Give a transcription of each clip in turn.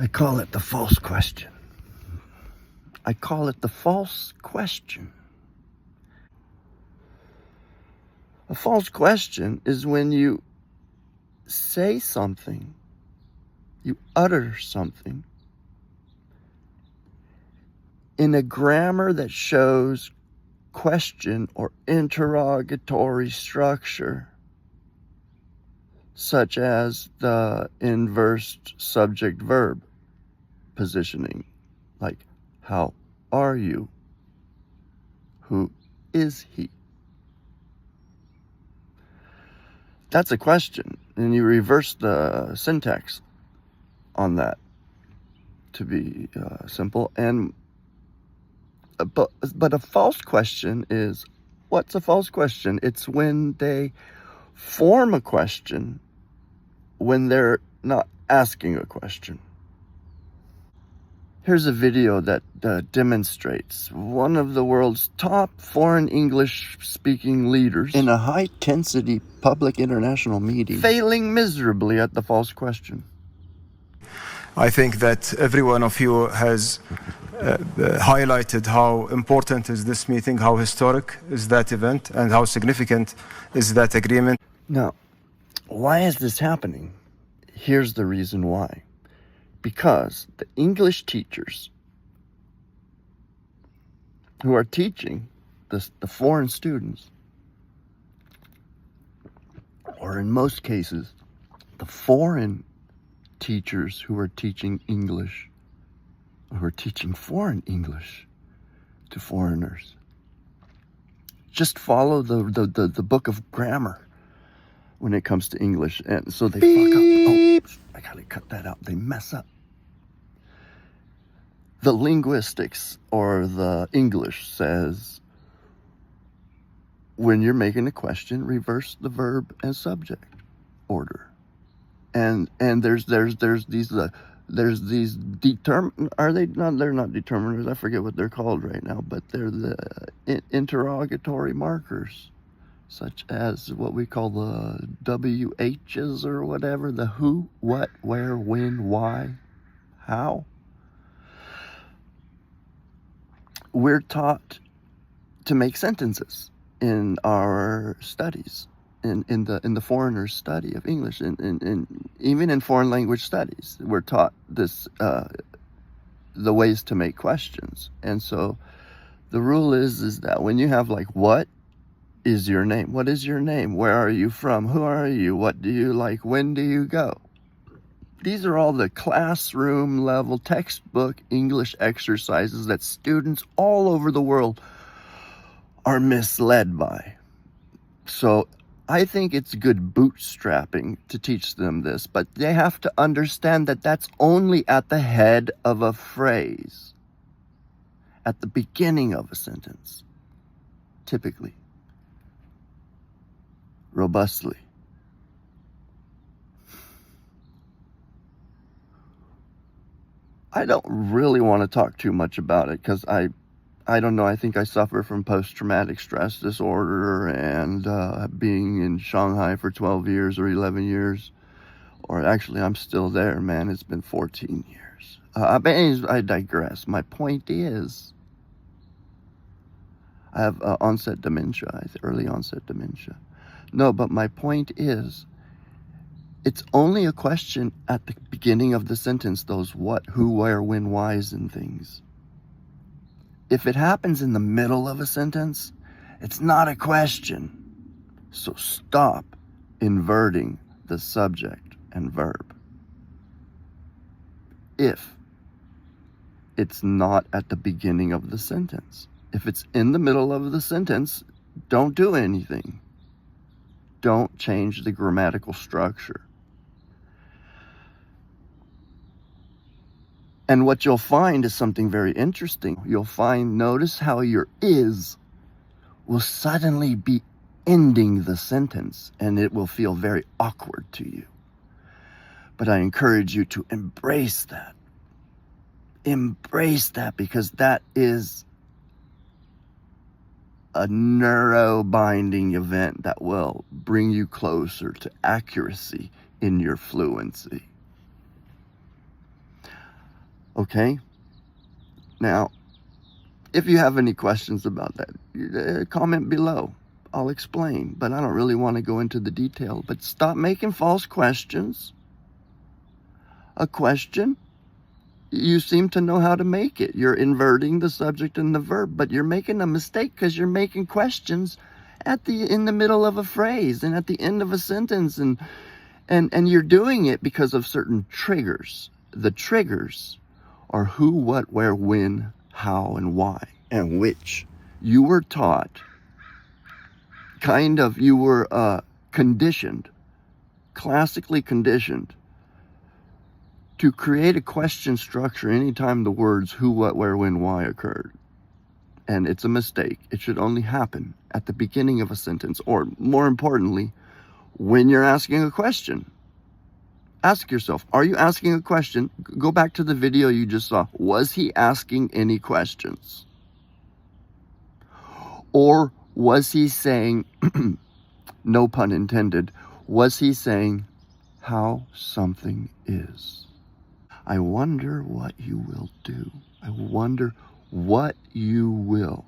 I call it the false question. I call it the false question. A false question is when you say something, you utter something in a grammar that shows question or interrogatory structure, such as the inversed subject verb positioning, like, how are you? Who is he? That's a question, and you reverse the syntax on that to be simple. And but a false question is, what's a false question? It's when they form a question when they're not asking a question. Here's a video that demonstrates one of the world's top foreign English-speaking leaders in a high-intensity public international meeting failing miserably at the false question. I think that every one of you has highlighted how important is this meeting, how historic is that event, and how significant is that agreement. Now, why is this happening? Here's the reason why. Because the English teachers who are teaching the foreign students, or in most cases, the foreign teachers who are teaching English, who are teaching foreign English to foreigners, just follow the book of grammar when it comes to English. And so they fuck up. Oh, I gotta cut that out. They mess up. The linguistics or the English says, when you're making a question, reverse the verb and subject order. And there's these are they not? They're not determiners. I forget what they're called right now, but they're the interrogatory markers, such as what we call the WHs or whatever, the who, what, where, when, why, how. We're taught to make sentences in our studies, in the foreigner's study of English, and even in foreign language studies, we're taught this the ways to make questions. And so the rule is that when you have like, what is your name? What is your name? Where are you from? Who are you? What do you like? When do you go? These are all the classroom level textbook English exercises that students all over the world are misled by. So I think it's good bootstrapping to teach them this, but they have to understand that that's only at the head of a phrase, at the beginning of a sentence, typically, robustly. I don't really want to talk too much about it because I don't know. I think I suffer from post-traumatic stress disorder, and being in Shanghai for 12 years or 11 years, or actually I'm still there, man. It's been 14 years. I digress. My point is, I have onset dementia, early onset dementia. No, but my point is, it's only a question at the beginning of the sentence, those what, who, where, when, whys, and things. If it happens in the middle of a sentence, it's not a question. So stop inverting the subject and verb. If it's not at the beginning of the sentence. If it's in the middle of the sentence, don't do anything. Don't change the grammatical structure. And what you'll find is something very interesting. You'll find, notice how your is will suddenly be ending the sentence, and it will feel very awkward to you. But I encourage you to embrace that. Embrace that, because that is a neuro-binding event that will bring you closer to accuracy in your fluency. Okay? Now, if you have any questions about that, comment below. I'll explain, but I don't really want to go into the detail. But stop making false questions. A question, you seem to know how to make it. You're inverting the subject and the verb, but you're making a mistake because you're making questions in the middle of a phrase and at the end of a sentence, and you're doing it because of certain triggers. The triggers are who, what, where, when, how, and why, and which. You were taught, you were conditioned, classically conditioned, to create a question structure anytime the words who, what, where, when, why occurred. And it's a mistake. It should only happen at the beginning of a sentence, or more importantly, when you're asking a question. Ask yourself, are you asking a question? Go back to the video you just saw. Was he asking any questions? Or was he saying, no pun intended, was he saying how something is? I wonder what you will do. I wonder what you will.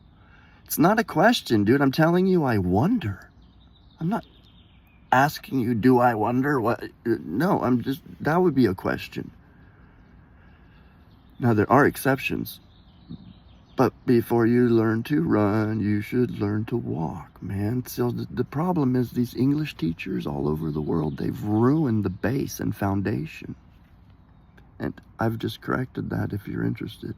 It's not a question, dude. I'm telling you, I wonder. I'm not asking you, do I wonder what? No, that would be a question. Now, there are exceptions. But before you learn to run, you should learn to walk, man. So the problem is these English teachers all over the world, they've ruined the base and foundation. And I've just corrected that if you're interested.